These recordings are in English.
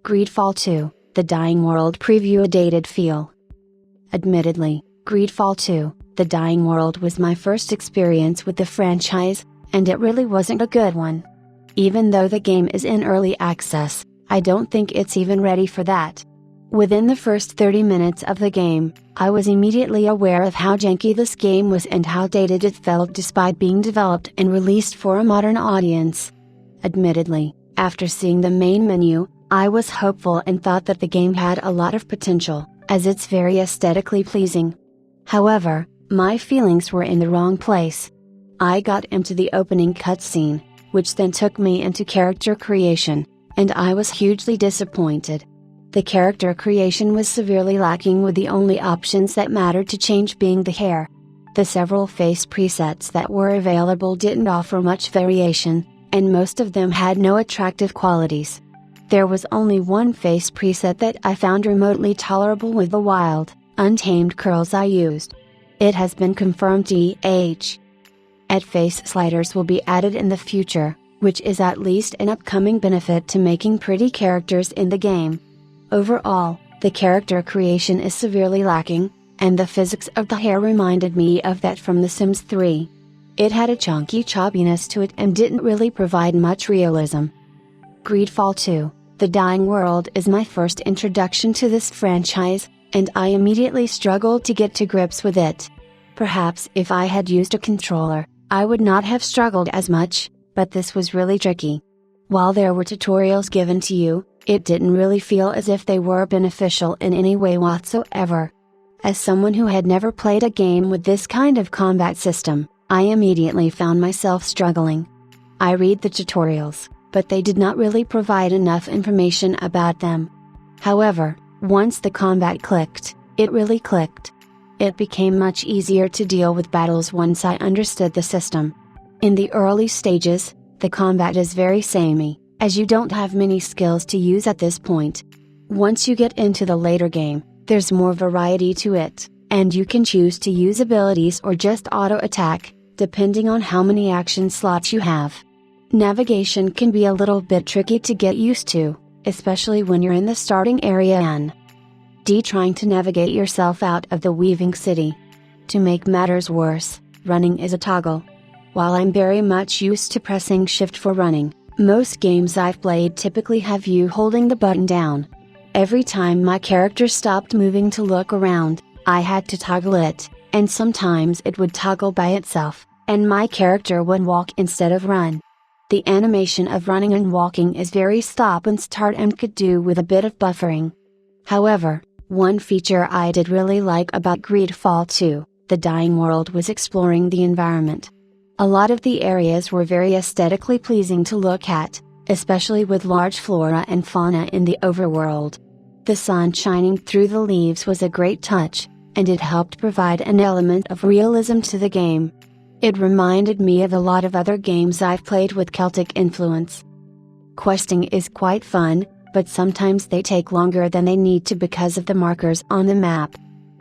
GreedFall 2, The Dying World preview. A dated feel. Admittedly, GreedFall 2, The Dying World was my first experience with the franchise, and it really wasn't a good one. Even though the game is in early access, I don't think it's even ready for that. Within the first 30 minutes of the game, I was immediately aware of how janky this game was and how dated it felt despite being developed and released for a modern audience. Admittedly, after seeing the main menu, I was hopeful and thought that the game had a lot of potential, as it's very aesthetically pleasing. However, my feelings were in the wrong place. I got into the opening cutscene, which then took me into character creation, and I was hugely disappointed. The character creation was severely lacking, with the only options that mattered to change being the hair. The several face presets that were available didn't offer much variation, and most of them had no attractive qualities. There was only one face preset that I found remotely tolerable with the wild, untamed curls I used. It has been confirmed GH. Face sliders will be added in the future, which is at least an upcoming benefit to making pretty characters in the game. Overall, the character creation is severely lacking, and the physics of the hair reminded me of that from The Sims 3. It had a chunky choppiness to it and didn't really provide much realism. GreedFall 2, The Dying World is my first introduction to this franchise, and I immediately struggled to get to grips with it. Perhaps if I had used a controller, I would not have struggled as much, but this was really tricky. While there were tutorials given to you, it didn't really feel as if they were beneficial in any way whatsoever. As someone who had never played a game with this kind of combat system, I immediately found myself struggling. I read the tutorials, but they did not really provide enough information about them. However, once the combat clicked, it really clicked. It became much easier to deal with battles once I understood the system. In the early stages, the combat is very samey, as you don't have many skills to use at this point. Once you get into the later game, there's more variety to it, and you can choose to use abilities or just auto-attack, depending on how many action slots you have. Navigation can be a little bit tricky to get used to, especially when you're in the starting area and trying to navigate yourself out of the weaving city. To make matters worse, running is a toggle. While I'm very much used to pressing shift for running, most games I've played typically have you holding the button down. Every time my character stopped moving to look around, I had to toggle it, and sometimes it would toggle by itself, and my character would walk instead of run. The animation of running and walking is very stop and start and could do with a bit of buffering. However, one feature I did really like about GreedFall 2, The Dying World, was exploring the environment. A lot of the areas were very aesthetically pleasing to look at, especially with large flora and fauna in the overworld. The sun shining through the leaves was a great touch, and it helped provide an element of realism to the game. It reminded me of a lot of other games I've played with Celtic influence. Questing is quite fun, but sometimes they take longer than they need to because of the markers on the map.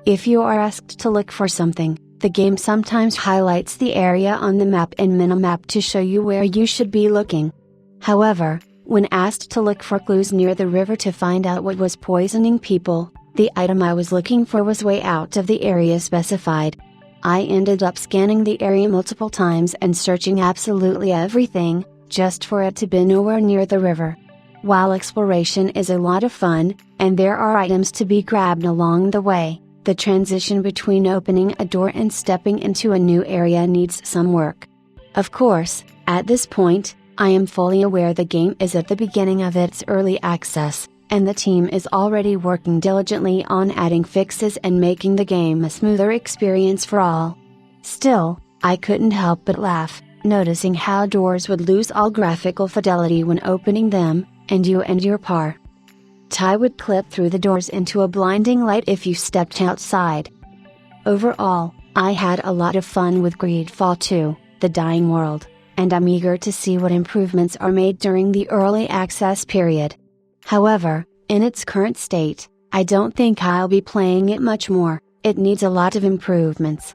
If you are asked to look for something, the game sometimes highlights the area on the map and minimap to show you where you should be looking. However, when asked to look for clues near the river to find out what was poisoning people, the item I was looking for was way out of the area specified. I ended up scanning the area multiple times and searching absolutely everything, just for it to be nowhere near the river. While exploration is a lot of fun, and there are items to be grabbed along the way, the transition between opening a door and stepping into a new area needs some work. Of course, at this point, I am fully aware the game is at the beginning of its early access, and the team is already working diligently on adding fixes and making the game a smoother experience for all. Still, I couldn't help but laugh, noticing how doors would lose all graphical fidelity when opening them, and you and your party would clip through the doors into a blinding light if you stepped outside. Overall, I had a lot of fun with GreedFall 2, The Dying World, and I'm eager to see what improvements are made during the early access period. However, in its current state, I don't think I'll be playing it much more. It needs a lot of improvements.